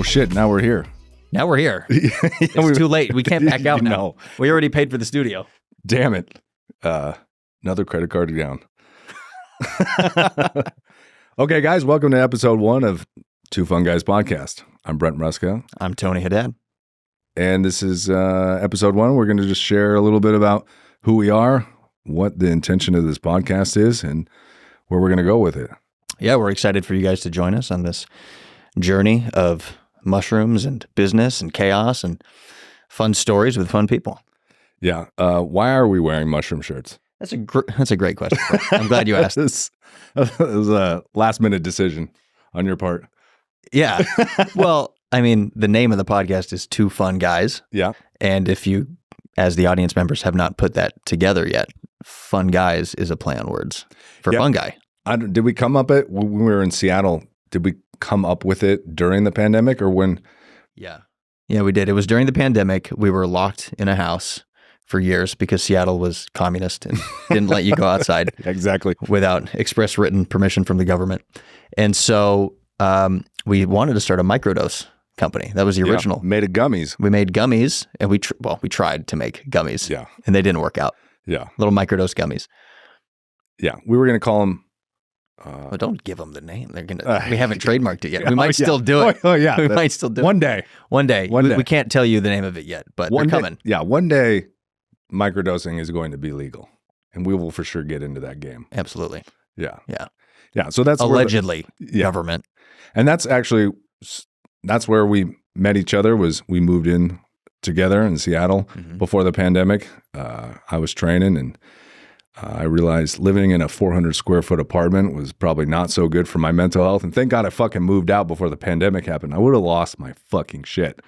Well, shit, now we're here. Now we're here. It's too late. We can't back out now. No. We already paid for the studio. Damn it. Another credit card down. Okay, guys, welcome to episode 1 of Two Fun Guys podcast. I'm Brent Hruska. I'm Tony Haddad. And this is episode 1. We're going to just share a little bit about who we are, what the intention of this podcast is, and where we're going to go with it. Yeah, we're excited for you guys to join us on this journey of mushrooms and business and chaos and fun stories with fun people. Yeah. Why are we wearing mushroom shirts? That's a great question. I'm glad you asked. It was a last minute decision on your part. Yeah. Well, I mean, the name of the podcast is Two Fun Guys. Yeah. And if you, as the audience members, have not put that together yet, Fun Guys is a play on words for fun guy. Did we come up it when we were in Seattle? Did we come up with it during the pandemic or when? Yeah, we did. It was during the pandemic. We were locked in a house for years because Seattle was communist and didn't let you go outside. Exactly. Without express written permission from the government. And so we wanted to start a microdose company. That was the original. Made of gummies. We made gummies, and we tried to make gummies. Yeah. And they didn't work out. Yeah. Little microdose gummies. Yeah. We were going to call them. Well, don't give them the name. They're gonna. We haven't trademarked it yet. We might yeah. still do it. Oh yeah. We might still do it. One day. One day. We can't tell you the name of it yet, but they're coming. Yeah. One day, microdosing is going to be legal, and we will for sure get into that game. Absolutely. Yeah. Yeah. Yeah. So that's allegedly government. And that's where we met each other. Was we moved in together in Seattle before the pandemic. I was training, and I realized living in a 400 square foot apartment was probably not so good for my mental health. And thank God I fucking moved out before the pandemic happened. I would have lost my fucking shit.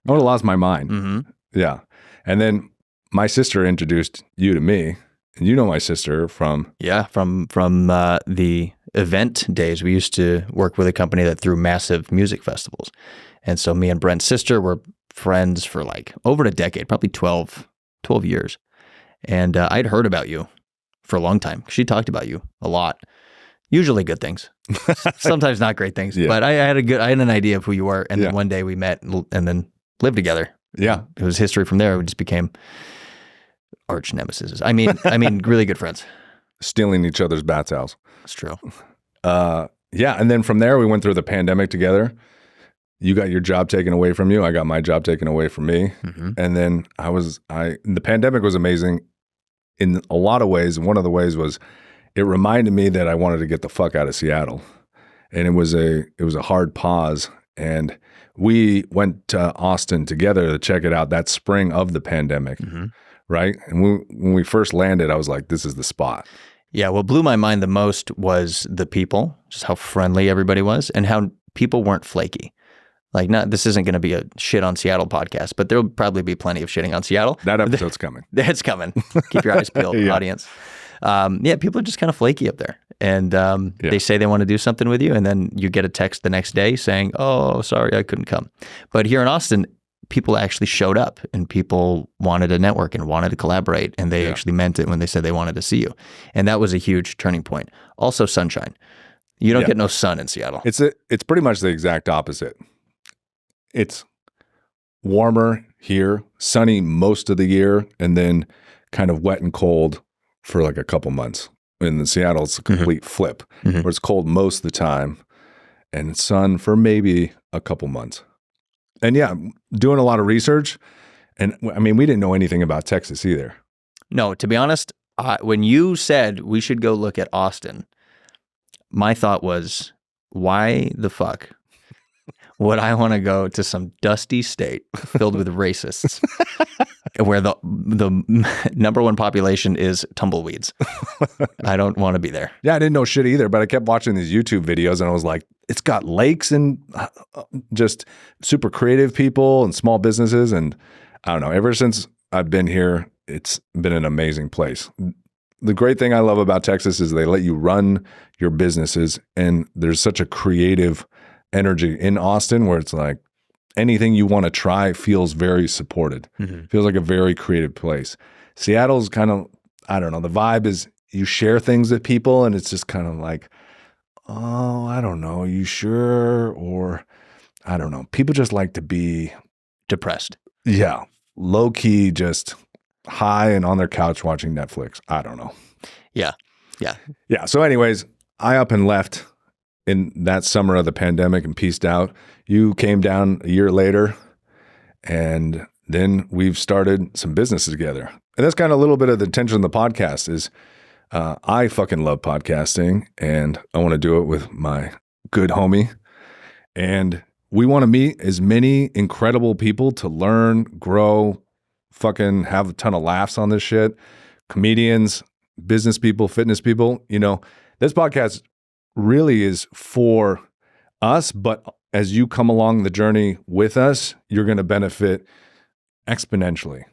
I would have lost my mind. Mm-hmm. Yeah. And then my sister introduced you to me, and you know my sister from the event days. We used to work with a company that threw massive music festivals. And so me and Brent's sister were friends for like over a decade, probably 12 years. And I'd heard about you for a long time. She talked about you a lot. Usually good things, sometimes not great things. Yeah. But I had an idea of who you were. And then one day we met and then lived together. Yeah. It was history from there. We just became arch nemesis. I mean, really good friends. Stealing each other's bats house. It's true. Yeah. And then from there, we went through the pandemic together. You got your job taken away from you. I got my job taken away from me. Mm-hmm. And then the pandemic was amazing in a lot of ways. One of the ways was it reminded me that I wanted to get the fuck out of Seattle. And it was a hard pause. And we went to Austin together to check it out that spring of the pandemic. Mm-hmm. Right. And when we first landed, I was like, this is the spot. Yeah. What blew my mind the most was the people, just how friendly everybody was and how people weren't flaky. Like, this isn't going to be a shit on Seattle podcast, but there'll probably be plenty of shitting on Seattle. That episode's coming. It's coming. Keep your eyes peeled, audience. People are just kind of flaky up there. And they say they want to do something with you, and then you get a text the next day saying, oh, sorry, I couldn't come. But here in Austin, people actually showed up, and people wanted to network and wanted to collaborate, and they actually meant it when they said they wanted to see you. And that was a huge turning point. Also, sunshine. You don't get no sun in Seattle. It's pretty much the exact opposite. It's warmer here, sunny most of the year, and then kind of wet and cold for like a couple months. In Seattle, it's a complete flip, where it's cold most of the time and sun for maybe a couple months. And doing a lot of research. And I mean, we didn't know anything about Texas either. No, to be honest, when you said we should go look at Austin, my thought was, why the fuck would I want to go to some dusty state filled with racists where the number one population is tumbleweeds? I don't want to be there. Yeah, I didn't know shit either, but I kept watching these YouTube videos and I was like, it's got lakes and just super creative people and small businesses. And I don't know, ever since I've been here, it's been an amazing place. The great thing I love about Texas is they let you run your businesses, and there's such a creative energy in Austin where it's like anything you want to try feels very supported. Feels like a very creative place. Seattle's kind of, I don't know, the vibe is you share things with people and it's just kind of like, oh, I don't know, you sure? Or I don't know. People just like to be depressed. Yeah. Low key, just high and on their couch watching Netflix. I don't know. Yeah. Yeah. Yeah. So anyways, I up and left in that summer of the pandemic and pieced out. You came down a year later, and then we've started some businesses together. And that's kind of a little bit of the intention of the podcast is I fucking love podcasting, and I want to do it with my good homie. And we want to meet as many incredible people to learn, grow, fucking have a ton of laughs on this shit. Comedians, business people, fitness people. You know, this podcast really is for us, but as you come along the journey with us, you're going to benefit exponentially,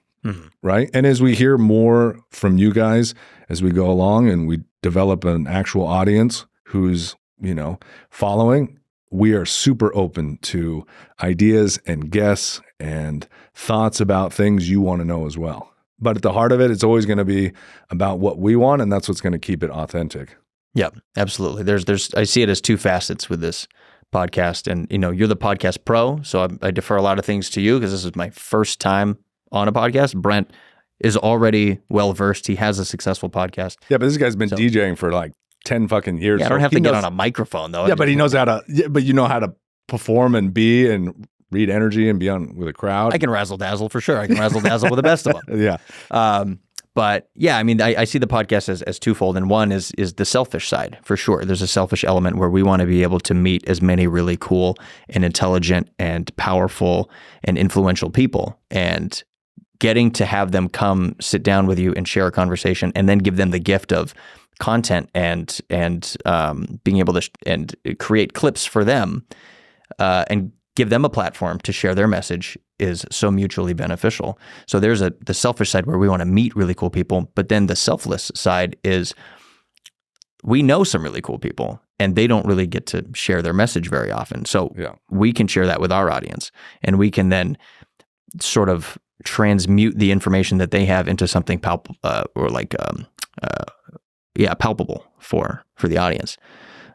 right? And as we hear more from you guys as we go along and we develop an actual audience who's, you know, following, we are super open to ideas and guests and thoughts about things you want to know as well. But at the heart of it, it's always going to be about what we want, and that's what's going to keep it authentic. Yeah, absolutely. I see it as two facets with this podcast, and you know, you're the podcast pro, so I defer a lot of things to you because this is my first time on a podcast. Brent is already well versed. He has a successful podcast. Yeah, but this guy's been DJing for like 10 fucking years. Yeah, I don't have to get on a microphone though. Yeah, but he knows how to. Yeah, but you know how to perform and be and read energy and be on with a crowd. I can razzle dazzle for sure. I can razzle dazzle with the best of them. Yeah. But yeah, I mean, I see the podcast as twofold, and one is the selfish side for sure. There's a selfish element where we want to be able to meet as many really cool and intelligent and powerful and influential people, and getting to have them come sit down with you and share a conversation, and then give them the gift of content and being able to and create clips for them and give them a platform to share their message is so mutually beneficial. So there's the selfish side where we want to meet really cool people, but then the selfless side is we know some really cool people and they don't really get to share their message very often. So we can share that with our audience, and we can then sort of transmute the information that they have into something palpable for the audience,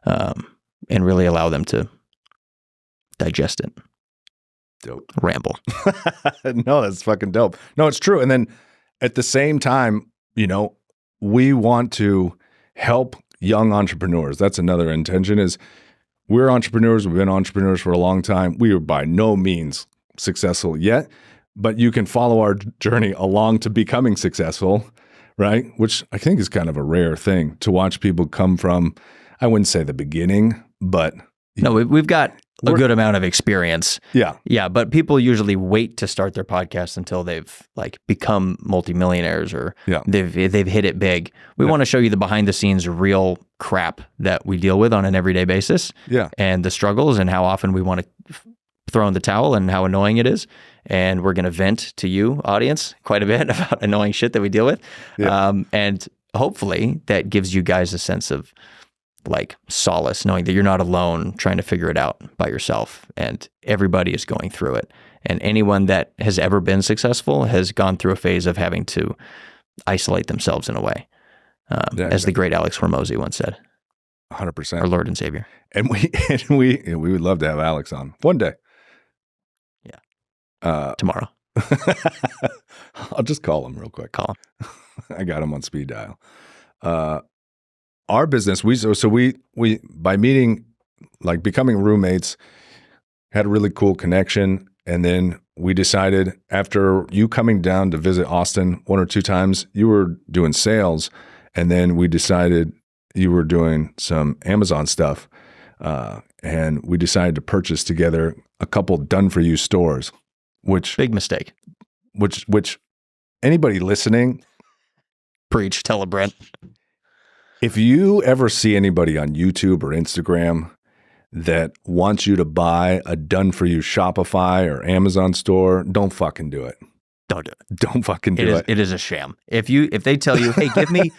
and really allow them to digest it. Dope. Ramble. No, that's fucking dope. No, it's true. And then at the same time, you know, we want to help young entrepreneurs. That's another intention is we're entrepreneurs. We've been entrepreneurs for a long time. We are by no means successful yet, but you can follow our journey along to becoming successful, right? Which I think is kind of a rare thing to watch people come from, I wouldn't say the beginning, but no, we've got a good amount of experience. Yeah. Yeah. But people usually wait to start their podcast until they've like become multimillionaires or they've hit it big. We want to show you the behind the scenes real crap that we deal with on an everyday basis. Yeah. And the struggles and how often we want to throw in the towel and how annoying it is. And we're going to vent to you, audience, quite a bit about annoying shit that we deal with. Yeah. And hopefully that gives you guys a sense of like solace, knowing that you're not alone trying to figure it out by yourself, and everybody is going through it. And anyone that has ever been successful has gone through a phase of having to isolate themselves in a way, as the great Alex Hormozy once said. 100%. Our Lord and Savior. And we would love to have Alex on one day. Yeah. Tomorrow. I'll just call him real quick. Call him. I got him on speed dial. Our business, we by meeting, like becoming roommates, had a really cool connection. And then we decided after you coming down to visit Austin 1 or 2 times, you were doing sales. And then we decided you were doing some Amazon stuff. And we decided to purchase together a couple done-for-you stores, which... Big mistake. Which anybody listening... Preach, tell a Brent. If you ever see anybody on YouTube or Instagram that wants you to buy a done-for-you Shopify or Amazon store, don't fucking do it. Don't do it. Don't fucking do it. It is a sham. If they tell you, hey, give me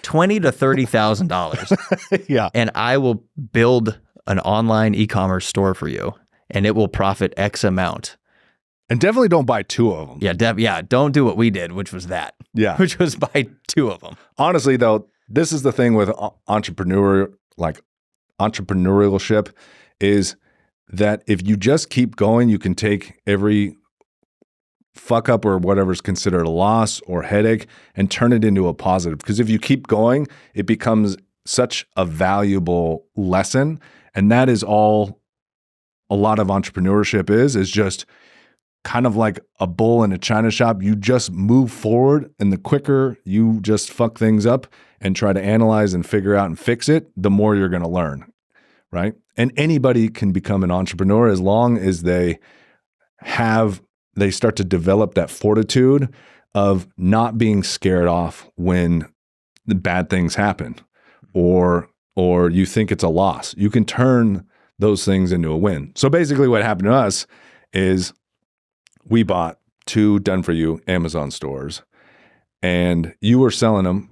$20,000 to $30,000, yeah, and I will build an online e-commerce store for you, and it will profit X amount. And definitely don't buy 2 of them. Yeah, don't do what we did, which was that. Yeah, which was buy 2 of them. Honestly, though, this is the thing with entrepreneurship is that if you just keep going, you can take every fuck up or whatever's considered a loss or headache and turn it into a positive. Because if you keep going, it becomes such a valuable lesson. And that is all a lot of entrepreneurship is just kind of like a bull in a china shop. You just move forward, and the quicker you just fuck things up and try to analyze and figure out and fix it, the more you're going to learn, right? And anybody can become an entrepreneur as long as they start to develop that fortitude of not being scared off when the bad things happen or you think it's a loss. You can turn those things into a win. So basically what happened to us is we bought 2 done-for-you Amazon stores, and you were selling them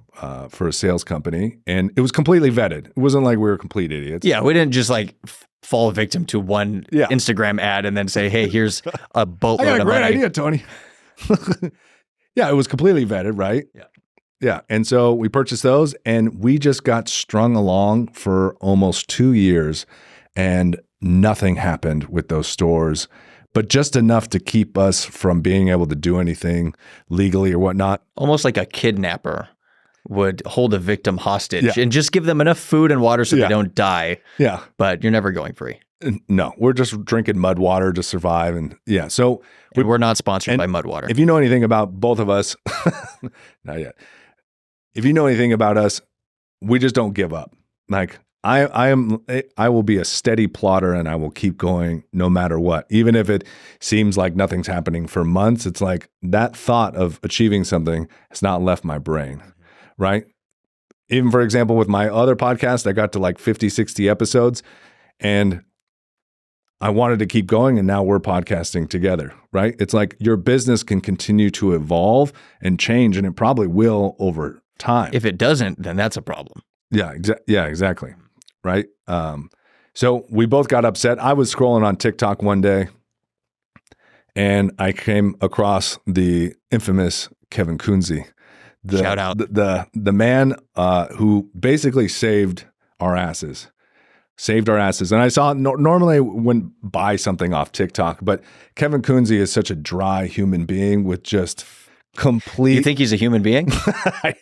for a sales company, and it was completely vetted. It wasn't like we were complete idiots. Yeah, we didn't just like fall victim to one Instagram ad and then say, hey, here's a boatload of money. I got a great idea, Tony. Yeah, it was completely vetted, right? Yeah. Yeah. And so we purchased those, and we just got strung along for almost 2 years, and nothing happened with those stores, but just enough to keep us from being able to do anything legally or whatnot. Almost like a kidnapper would hold a victim hostage and just give them enough food and water so they don't die. Yeah. But you're never going free. No, we're just drinking mud water to survive. And so we're not sponsored by mud water. If you know anything about both of us, not yet. If you know anything about us, we just don't give up. Like I will be a steady plotter, and I will keep going no matter what. Even if it seems like nothing's happening for months, it's like that thought of achieving something has not left my brain, right? Even for example, with my other podcast, I got to like 50, 60 episodes, and I wanted to keep going, and now we're podcasting together, right? It's like your business can continue to evolve and change, and it probably will over time. If it doesn't, then that's a problem. Yeah, exactly. Right. So we both got upset. I was scrolling on TikTok one day, and I came across the infamous Kevin Kunze, Shout out the man who basically saved our asses. And I saw normally I wouldn't buy something off TikTok, but Kevin Kunze is such a dry human being with just complete. You think he's a human being?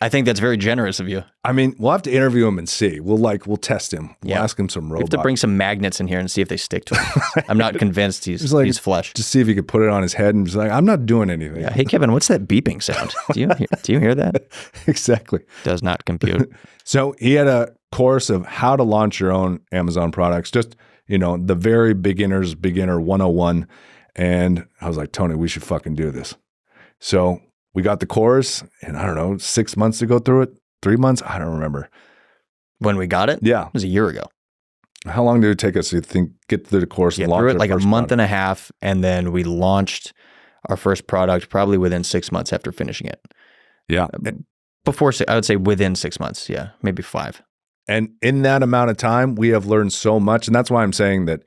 I think that's very generous of you. I mean, we'll have to interview him and see. We'll test him. We'll ask him some robot. We have to bring some magnets in here and see if they stick to him. I'm not convinced he's flesh. Just see if you could put it on his head and just like, I'm not doing anything. Yeah. Hey, Kevin, what's that beeping sound? Do you hear that? Exactly. Does not compute. So he had a course of how to launch your own Amazon products, just, the very beginner 101. And I was like, Tony, we should fucking do this. So we got the course, and I don't know, 6 months to go through it, 3 months. I don't remember. When we got it? Yeah. It was a year ago. How long did it take us to get through the course and launch through it? Like a month and a half. And then we launched our first product probably within 6 months after finishing it. Yeah. I would say within 6 months. Yeah. Maybe 5. And in that amount of time, we have learned so much. And that's why I'm saying that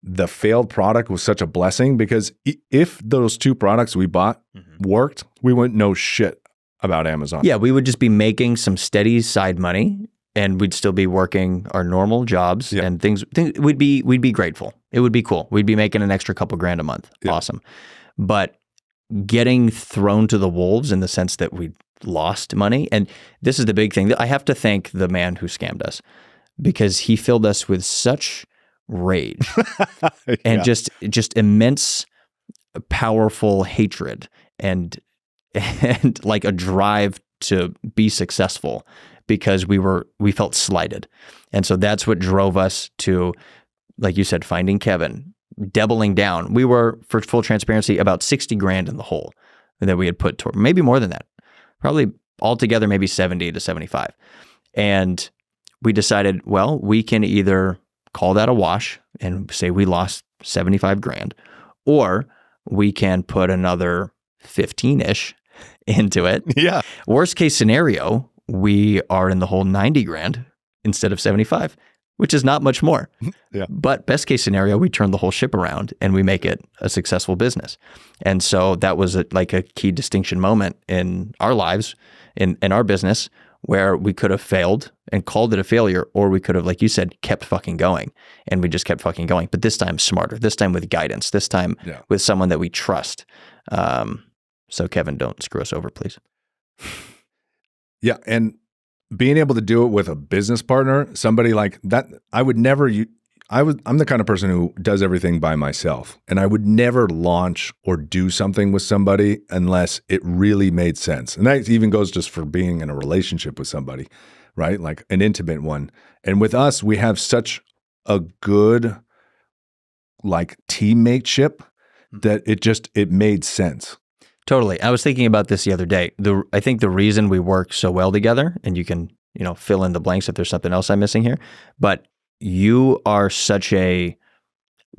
the failed product was such a blessing, because if those 2 products we bought worked, we wouldn't know shit about Amazon. Yeah, we would just be making some steady side money, and we'd still be working our normal jobs and things we'd be grateful. It would be cool. We'd be making an extra couple grand a month. Yeah. Awesome. But getting thrown to the wolves in the sense that we lost money, and this is the big thing. I have to thank the man who scammed us, because he filled us with such rage and just immense, powerful hatred and like a drive to be successful, because we felt slighted. And so that's what drove us to, like you said, finding Kevin, doubling down. We were, for full transparency, about 60 grand in the hole that we had put toward, maybe more than that, probably altogether, maybe 70 to 75. And we decided, well, we can either call that a wash and say we lost 75 grand, or we can put another 15-ish into it. Yeah. Worst case scenario, we are in the whole 90 grand instead of 75, which is not much more. Yeah. But best case scenario, we turn the whole ship around and we make it a successful business. And so that was like a key distinction moment in our lives, in our business, where we could have failed and called it a failure, or we could have, like you said, kept fucking going, and we just kept fucking going. But this time smarter, this time with guidance, this time with someone that we trust. So Kevin, don't screw us over, please. Yeah. And being able to do it with a business partner, somebody like that, I'm the kind of person who does everything by myself, and I would never launch or do something with somebody unless it really made sense. And that even goes just for being in a relationship with somebody, right? Like an intimate one. And with us, we have such a good like teammateship that it made sense. Totally. I was thinking about this the other day. I think the reason we work so well together, and you can, fill in the blanks if there's something else I'm missing here, but you are such a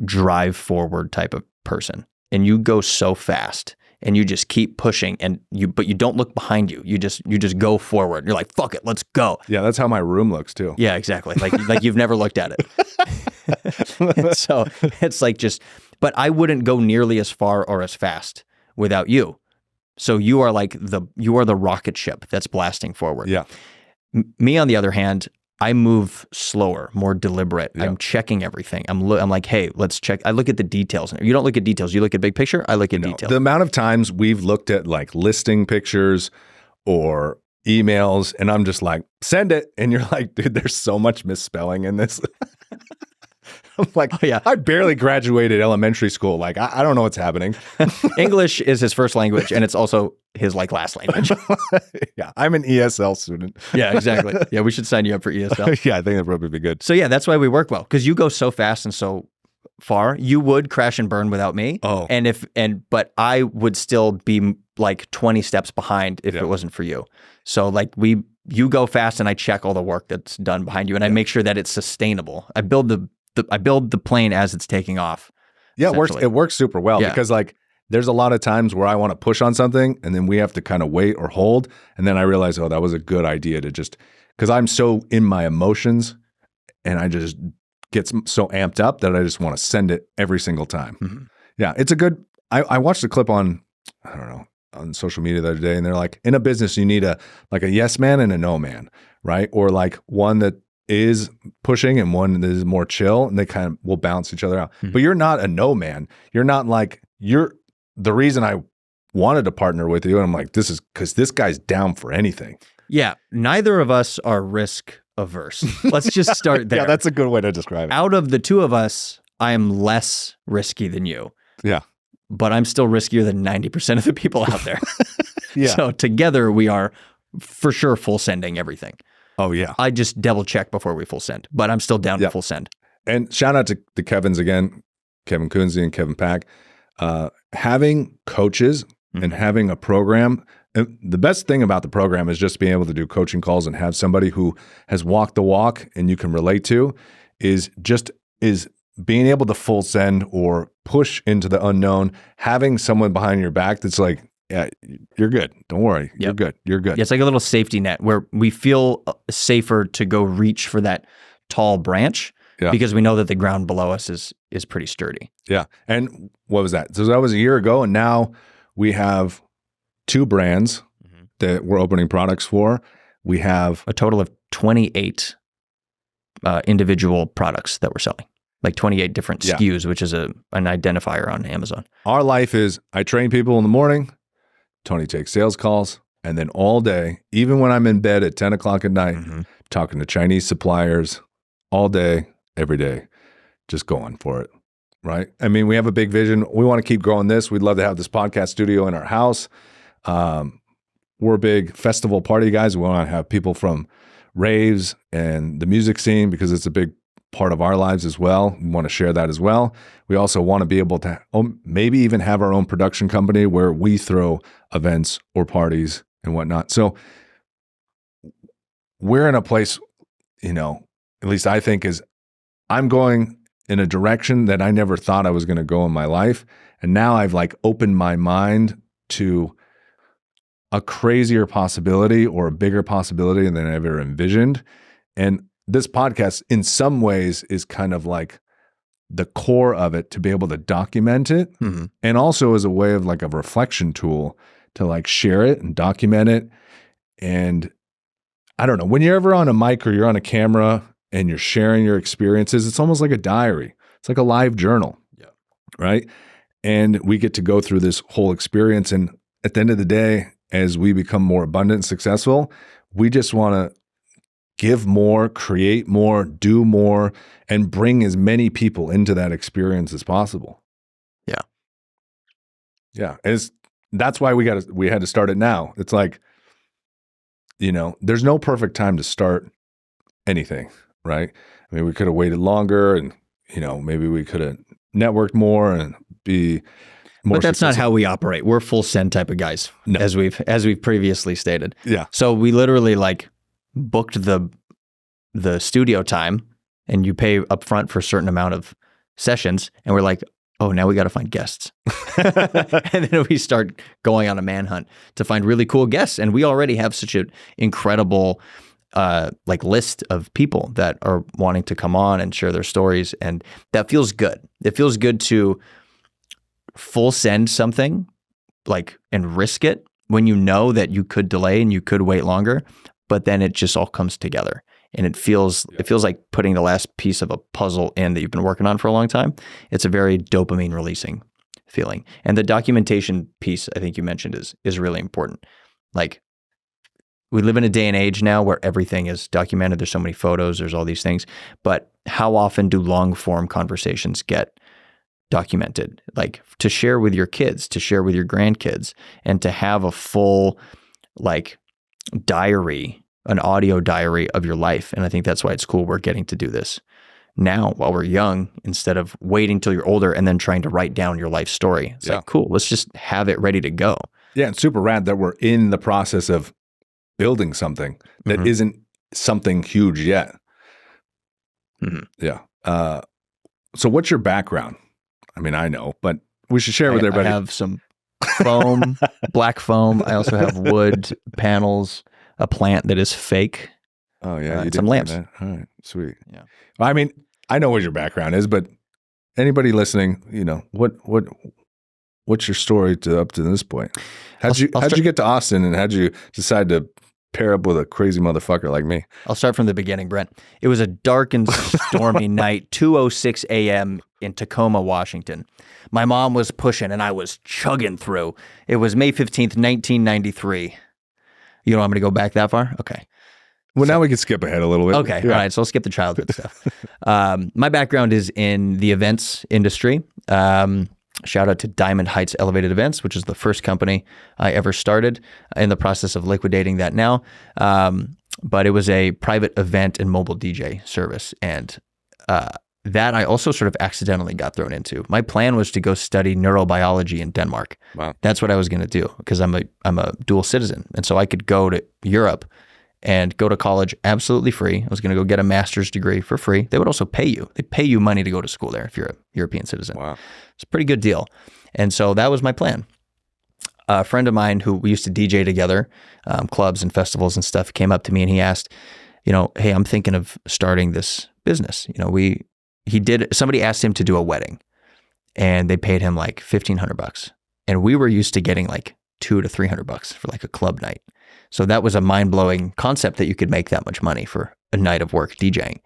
drive forward type of person, and you go so fast and you just keep pushing, but you don't look behind you. You just go forward. You're like, fuck it, let's go. Yeah, that's how my room looks too. Yeah, exactly. Like you've never looked at it. So it's like but I wouldn't go nearly as far or as fast without you. So you are the rocket ship that's blasting forward. Yeah. Me, on the other hand, I move slower, more deliberate. Yeah. I'm checking everything. I'm like, hey, let's check. I look at the details. You don't look at details. You look at big picture. I look at details. The amount of times we've looked at like listing pictures or emails, and I'm just like, send it. And you're like, dude, there's so much misspelling in this. I'm like, oh, yeah. I barely graduated elementary school. Like, I don't know what's happening. English is his first language, and it's also his last language. Yeah, I'm an ESL student. Yeah, exactly. Yeah, we should sign you up for ESL. Yeah, I think that'd probably be good. So yeah, that's why we work well, because you go so fast and so far. You would crash and burn without me. Oh, but I would still be like 20 steps behind if it wasn't for you. So like you go fast, and I check all the work that's done behind you, and I make sure that it's sustainable. I build the plane as it's taking off. Yeah, it works super well because like there's a lot of times where I want to push on something, and then we have to kind of wait or hold, and then I realize, oh, that was a good idea to just, because I'm so in my emotions, and I just get so amped up that I just want to send it every single time. Mm-hmm. Yeah, it's a good. I watched a clip on, I don't know, on social media the other day, and they're like, in a business you need a yes man and a no man, right? Or like one that is pushing and one that is more chill, and they kind of will balance each other out. Mm-hmm. But you're not a no man. You're not like, you're the reason I wanted to partner with you. And I'm like, this is because this guy's down for anything. Yeah. Neither of us are risk averse. Let's just start there. Yeah, that's a good way to describe it. Out of the two of us, I am less risky than you. Yeah. But I'm still riskier than 90% of the people out there. Yeah. So together we are for sure full sending everything. Oh, yeah. I just double check before we full send, but I'm still down to full send. And shout out to the Kevins again, Kevin Kunze and Kevin Pack. Having coaches and having a program. The best thing about the program is just being able to do coaching calls and have somebody who has walked the walk and you can relate to is being able to full send or push into the unknown, having someone behind your back that's like, yeah, you're good. Don't worry. You're good. You're good. Yeah, it's like a little safety net where we feel safer to go reach for that tall branch because we know that the ground below us is pretty sturdy. Yeah. And what was that? So that was a year ago, and now we have 2 brands that we're opening products for. We have a total of 28 individual products that we're selling. Like 28 different SKUs, which is an identifier on Amazon. Our life is, I train people in the morning, Tony takes sales calls, and then all day, even when I'm in bed at 10 o'clock at night, talking to Chinese suppliers all day, every day, just going for it, right? I mean, we have a big vision. We want to keep growing this. We'd love to have this podcast studio in our house. We're big festival party guys. We want to have people from raves and the music scene because it's a big part of our lives as well. We want to share that as well. We also want to be able to maybe even have our own production company where we throw events or parties and whatnot. So we're in a place, at least I think I'm going in a direction that I never thought I was going to go in my life. And now I've like opened my mind to a crazier possibility or a bigger possibility than I ever envisioned. And this podcast in some ways is kind of like the core of it, to be able to document it and also as a way of like a reflection tool to like share it and document it. And I don't know, when you're ever on a mic or you're on a camera and you're sharing your experiences, it's almost like a diary. It's like a live journal, right? And we get to go through this whole experience. And at the end of the day, as we become more abundant and successful, we just want to give more, create more, do more, and bring as many people into that experience as possible. Yeah. Yeah. That's why we had to start it now. It's like, there's no perfect time to start anything, right? I mean, we could have waited longer and, maybe we could have networked more and be more But that's successful. not how we operate. We're full send type of guys, No. as we've previously stated. Yeah. So we literally booked the studio time, and you pay up front for a certain amount of sessions, and we're like, oh, now we got to find guests. And then we start going on a manhunt to find really cool guests. And we already have such an incredible list of people that are wanting to come on and share their stories. And that feels good. It feels good to full send something and risk it when you know that you could delay and you could wait longer, but then it just all comes together. And it feels like putting the last piece of a puzzle in that you've been working on for a long time. It's a very dopamine releasing feeling. And the documentation piece I think you mentioned is really important. We live in a day and age now where everything is documented. There's so many photos, there's all these things. But how often do long form conversations get documented? To share with your kids, to share with your grandkids, and to have a full diary, an audio diary of your life. And I think that's why it's cool we're getting to do this now while we're young, instead of waiting till you're older and then trying to write down your life story. It's cool, let's just have it ready to go. Yeah, and super rad that we're in the process of building something that isn't something huge yet. Yeah. So what's your background? I mean, I know, but we should share with everybody. I have some foam, black foam. I also have wood panels, a plant that is fake. Oh yeah, and some lamps. All right, sweet. Yeah. Well, I mean, I know what your background is, but anybody listening, what's your story up to this point? How'd you get to Austin, and how'd you decide to pair up with a crazy motherfucker like me? I'll start from the beginning, Brent. It was a dark and stormy night, 2:06 a.m. in Tacoma, Washington. My mom was pushing and I was chugging through. It was May 15th, 1993. You don't want me to go back that far? Okay. Well, now we can skip ahead a little bit. Okay. Yeah. All right. So I'll skip the childhood stuff. My background is in the events industry. Shout out to Diamond Heights Elevated Events, which is the first company I ever started, in the process of liquidating that now. But it was a private event and mobile DJ service. And that I also sort of accidentally got thrown into. My plan was to go study neurobiology in Denmark. Wow. That's what I was going to do, because I'm a dual citizen. And so I could go to Europe and go to college absolutely free. I was going to go get a master's degree for free. They would also pay you. They pay you money to go to school there if you're a European citizen. Wow. It's a pretty good deal. And so that was my plan. A friend of mine who we used to DJ together, clubs and festivals and stuff, came up to me and he asked, hey, I'm thinking of starting this business. Somebody asked him to do a wedding and they paid him like $1,500. And we were used to getting like $200 to $300 for like a club night. So that was a mind-blowing concept that you could make that much money for a night of work DJing.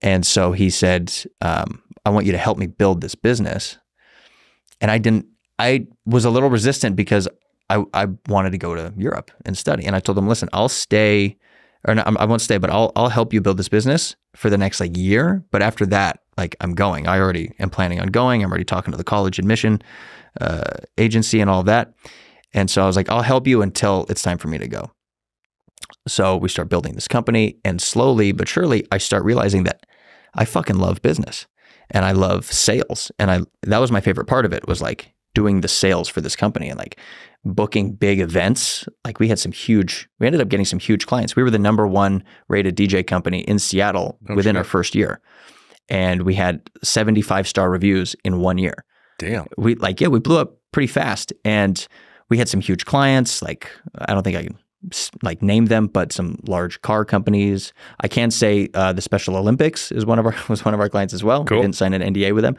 And so he said, I want you to help me build this business. And I was a little resistant because I wanted to go to Europe and study. And I told him, listen, I'll stay, or no, I won't stay, but I'll help you build this business for the next year. But after that, I'm going. I already am planning on going. I'm already talking to the college admission agency and all of that. And so I was like, I'll help you until it's time for me to go. So we start building this company, and slowly but surely I start realizing that I fucking love business and I love sales. And that was my favorite part of it, was doing the sales for this company and booking big events. We ended up getting some huge clients. We were the #1 rated DJ company in Seattle within our first year. And we had 75-star reviews in 1 year. Damn. We blew up pretty fast, and we had some huge clients. I don't think I can name them, but some large car companies. I can say the Special Olympics was one of our clients as well. Cool. We didn't sign an NDA with them.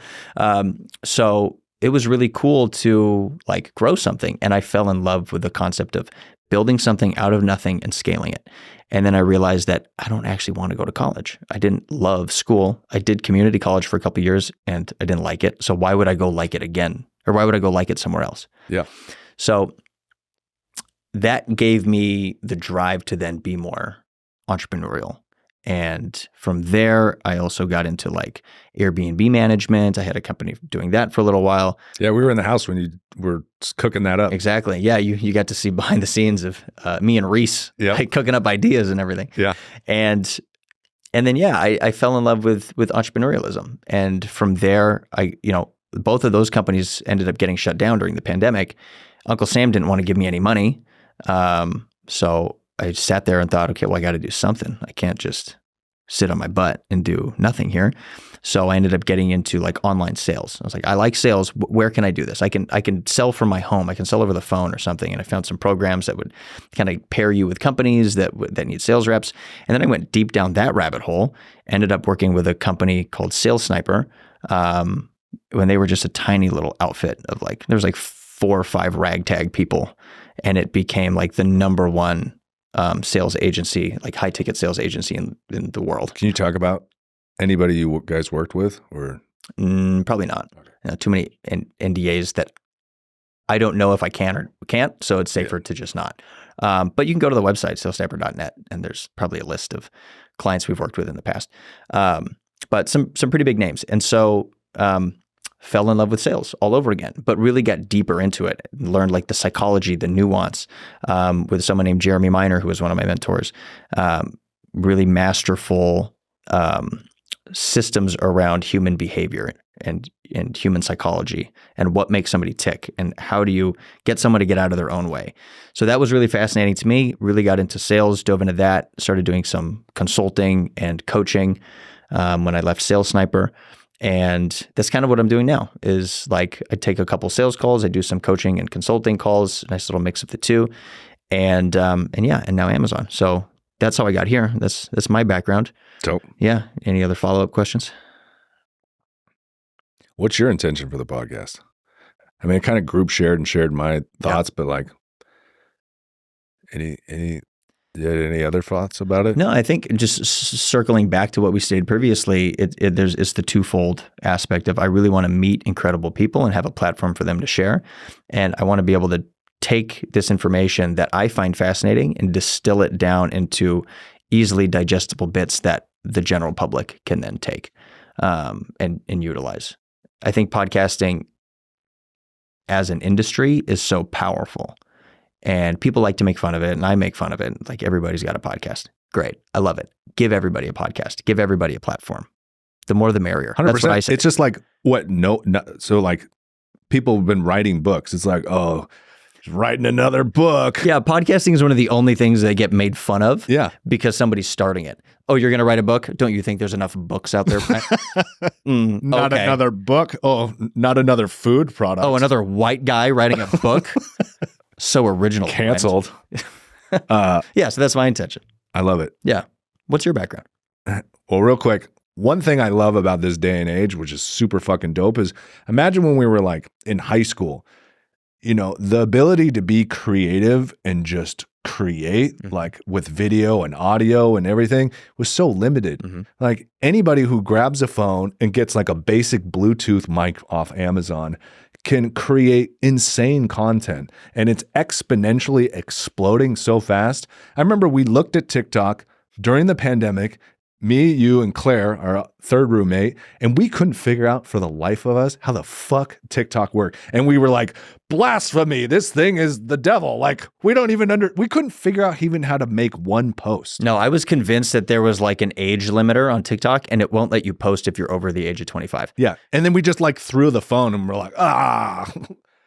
So it was really cool to grow something. And I fell in love with the concept of building something out of nothing and scaling it. And then I realized that I don't actually want to go to college. I didn't love school. I did community college for a couple of years and I didn't like it. So why would I go like it again? Or why would I go like it somewhere else? Yeah. So that gave me the drive to then be more entrepreneurial. And from there, I also got into like Airbnb management. I had a company doing that for a little while. Yeah, we were in the house when you were cooking that up. Exactly. Yeah, you got to see behind the scenes of me and Reese like cooking up ideas and everything. Yeah. And then I fell in love with entrepreneurialism. And from there, both of those companies ended up getting shut down during the pandemic. Uncle Sam didn't want to give me any money. So I sat there and thought, okay, well, I got to do something. I can't just sit on my butt and do nothing here. So I ended up getting into like online sales. I was like, I like sales. Where can I do this? I can sell from my home. I can sell over the phone or something. And I found some programs that would kind of pair you with companies that need sales reps. And then I went deep down that rabbit hole, ended up working with a company called Sales Sniper, when they were just a tiny little outfit of like, there was like 4 or 5 ragtag people. And it became like the number one sales agency, like high ticket sales agency in the world. Can you talk about anybody you guys worked with or? Probably not. Okay. Too many NDAs that I don't know if I can or can't. So it's safer to just not. But you can go to the website, salesniper.net, and there's probably a list of clients we've worked with in the past. But some pretty big names. And so fell in love with sales all over again, but really got deeper into it, learned like the psychology, the nuance, with someone named Jeremy Miner, who was one of my mentors, really masterful systems around human behavior and human psychology and what makes somebody tick and how do you get someone to get out of their own way. So that was really fascinating to me, really got into sales, dove into that, started doing some consulting and coaching when I left Sales Sniper. And that's kind of what I'm doing now is like I take a couple sales calls, I do some coaching and consulting calls, nice little mix of the two. And now Amazon. So that's how I got here. That's my background. Dope. Yeah. Any other follow-up questions? What's your intention for the podcast? I mean, I kind of group shared my thoughts, but like any other thoughts about it? No, I think just circling back to what we stated previously, it's the twofold aspect of I really want to meet incredible people and have a platform for them to share. And I want to be able to take this information that I find fascinating and distill it down into easily digestible bits that the general public can then take and utilize. I think podcasting as an industry is so powerful. And people like to make fun of it, and I make fun of it. Like everybody's got a podcast. Great. I love it. Give everybody a podcast. Give everybody a platform. The more the merrier. 100%. That's what I say. It's just like what? No. So like people have been writing books. It's like, oh, he's writing another book. Yeah. Podcasting is one of the only things that get made fun of. Yeah. Because somebody's starting it. Oh, you're going to write a book? Don't you think there's enough books out there? Not another book. Oh, not another food product. Oh, another white guy writing a book. So original. Canceled. Yeah, so that's my intention. I love it. Yeah. What's your background? Well, real quick, one thing I love about this day and age, which is super fucking dope, is imagine when we were like in high school, the ability to be creative and just create like with video and audio and everything was so limited. Mm-hmm. Like anybody who grabs a phone and gets like a basic Bluetooth mic off Amazon can create insane content, and it's exponentially exploding so fast. I remember we looked at TikTok during the pandemic, me, you, and Claire, our third roommate, and we couldn't figure out for the life of us how the fuck TikTok worked. And we were like, blasphemy, this thing is the devil. Like we couldn't figure out even how to make one post. No, I was convinced that there was like an age limiter on TikTok and it won't let you post if you're over the age of 25. Yeah. And then we just like threw the phone and we're like,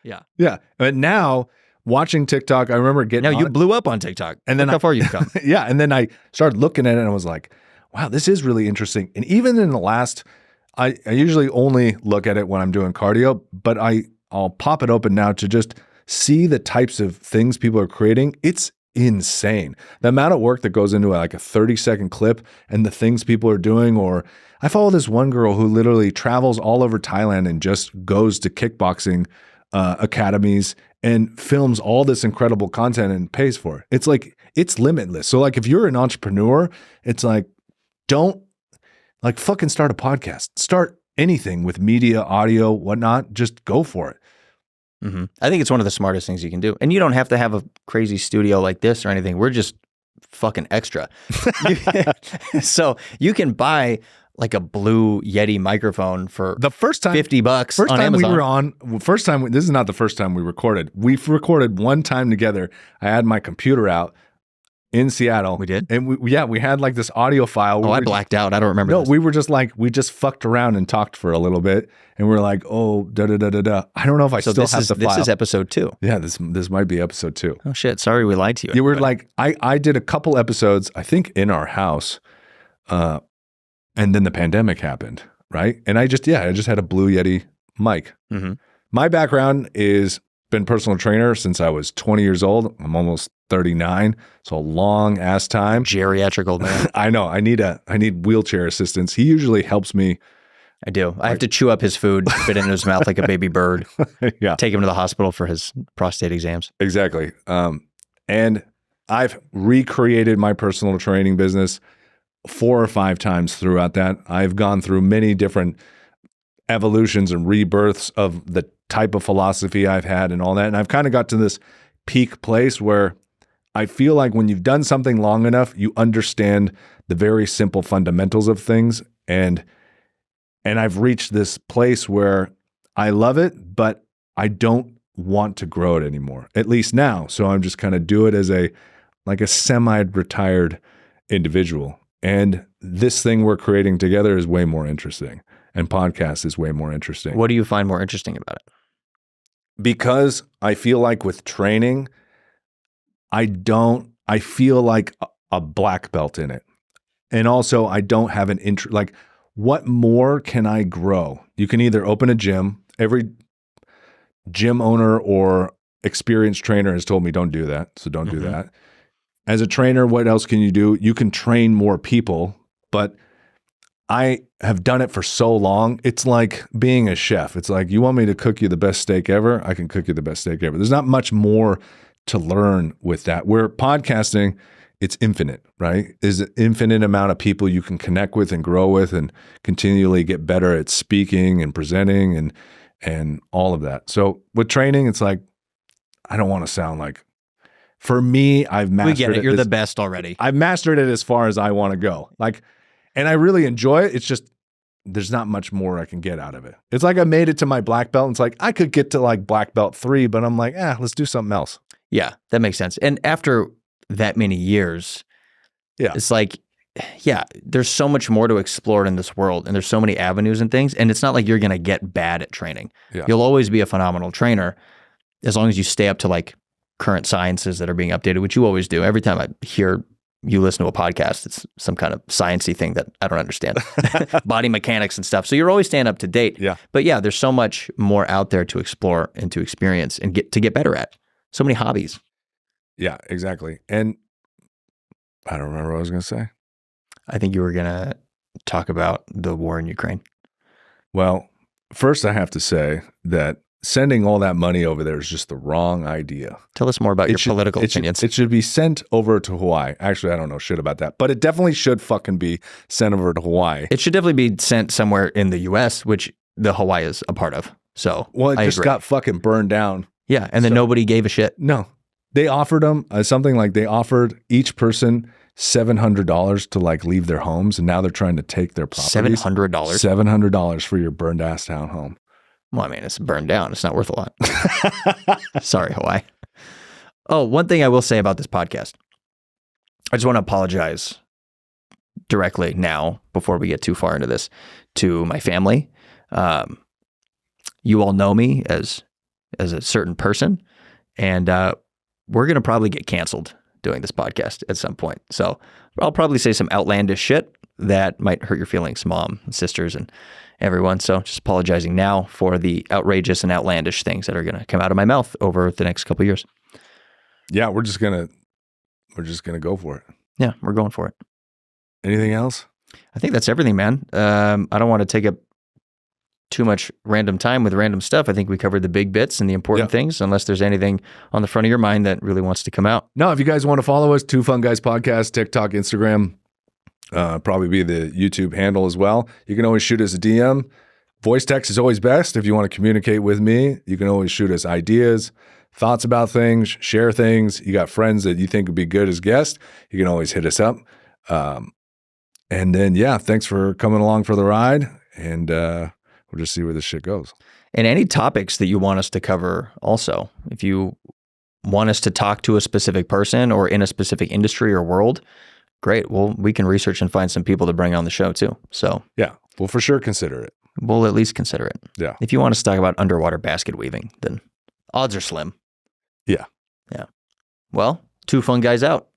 Yeah. Yeah. But now watching TikTok, I remember getting you blew up on TikTok. And then look how far you've come. Yeah. And then I started looking at it and I was like, wow, this is really interesting. And even in the last, I usually only look at it when I'm doing cardio, but I'll pop it open now to just see the types of things people are creating. It's insane. The amount of work that goes into like a 30-second clip and the things people are doing. Or I follow this one girl who literally travels all over Thailand and just goes to kickboxing academies and films all this incredible content and pays for it. It's like, it's limitless. So like if you're an entrepreneur, it's like, don't like fucking start a podcast, start anything with media, audio, whatnot, just go for it. Mm-hmm. I think it's one of the smartest things you can do. And you don't have to have a crazy studio like this or anything. We're just fucking extra. So you can buy like a blue Yeti microphone for the first time, $50 first on time Amazon. we were on, first time, this is not the first time we recorded. We've recorded one time together. I had my computer out in Seattle. We did? And we had like this audio file. I blacked out. I don't remember No, this. we were just like, we just fucked around and talked for a little bit. And we're like, oh, da-da-da-da-da. I don't know if I still have the file. This is episode 2. Yeah, this might be episode 2. Oh shit, sorry we lied to you. You were like, I did a couple episodes, I think in our house, and then the pandemic happened, right? And I just had a Blue Yeti mic. Mm-hmm. My background is been personal trainer since I was 20 years old. I'm almost 39, so a long ass time. Geriatric old man. I know. I need wheelchair assistance. He usually helps me. I do. I have to chew up his food, spit it in his mouth like a baby bird. Yeah. Take him to the hospital for his prostate exams. Exactly. And I've recreated my personal training business 4 or 5 times throughout that. I've gone through many different evolutions and rebirths of the type of philosophy I've had and all that. And I've kind of got to this peak place where I feel like when you've done something long enough, you understand the very simple fundamentals of things. And I've reached this place where I love it, but I don't want to grow it anymore, at least now. So I'm just kind of do it as a semi-retired individual. And this thing we're creating together is way more interesting. And podcast is way more interesting. What do you find more interesting about it? Because I feel like with training, I feel like a black belt in it. And also I don't have an interest, like what more can I grow? You can either open a gym. Every gym owner or experienced trainer has told me don't do that. So don't do that. As a trainer, what else can you do? You can train more people, but I have done it for so long. It's like being a chef. It's like, you want me to cook you the best steak ever? I can cook you the best steak ever. There's not much more to learn with that. Where podcasting, it's infinite, right? There's an infinite amount of people you can connect with and grow with and continually get better at speaking and presenting and all of that. So with training, it's like, I don't want to sound like, for me, I've mastered it. We get it. You're the best already. I've mastered it as far as I want to go. Like, and I really enjoy it. It's just, there's not much more I can get out of it. It's like I made it to my black belt. And it's like, I could get to like black belt 3, but I'm like, let's do something else. Yeah, that makes sense. And after that many years, it's like, there's so much more to explore in this world. And there's so many avenues and things. And it's not like you're going to get bad at training. Yeah. You'll always be a phenomenal trainer as long as you stay up to like current sciences that are being updated, which you always do. Every time I hear you listen to a podcast, it's some kind of sciencey thing that I don't understand. Body mechanics and stuff. So you're always staying up to date. Yeah. But yeah, there's so much more out there to explore and to experience and get better at. So many hobbies. Yeah, exactly. And I don't remember what I was going to say. I think you were going to talk about the war in Ukraine. Well, first I have to say that sending all that money over there is just the wrong idea. Tell us more about your political opinions. It should be sent over to Hawaii. Actually, I don't know shit about that, but it definitely should fucking be sent over to Hawaii. It should definitely be sent somewhere in the U.S., which the Hawaii is a part of. So, well, it just got fucking burned down. Yeah, and then nobody gave a shit. No, they offered them something like they offered each person $700 to like leave their homes, and now they're trying to take their properties. $700? $700 for your burned ass townhome. Well, I mean, it's burned down. It's not worth a lot. Sorry, Hawaii. Oh, one thing I will say about this podcast. I just want to apologize directly now before we get too far into this to my family. You all know me as a certain person, and we're going to probably get canceled doing this podcast at some point. So I'll probably say some outlandish shit that might hurt your feelings, mom and sisters and everyone. So just apologizing now for the outrageous and outlandish things that are going to come out of my mouth over the next couple of years. Yeah, we're just gonna go for it. Yeah, we're going for it. Anything else? I think that's everything, man. I don't want to take up too much random time with random stuff. I think we covered the big bits and the important things, unless there's anything on the front of your mind that really wants to come out. No, if you guys want to follow us, Two Fun Guys Podcast, TikTok, Instagram, probably be the YouTube handle as well. You can always shoot us a DM. Voice text is always best. If you want to communicate with me, you can always shoot us ideas, thoughts about things, share things. You got friends that you think would be good as guests, you can always hit us up. And then, thanks for coming along for the ride. And we'll just see where this shit goes. And any topics that you want us to cover also. If you want us to talk to a specific person or in a specific industry or world, great. Well, we can research and find some people to bring on the show too. So yeah, we'll for sure consider it. We'll at least consider it. Yeah. If you want us to talk about underwater basket weaving, then odds are slim. Yeah. Yeah. Well, Two Fun Guys out.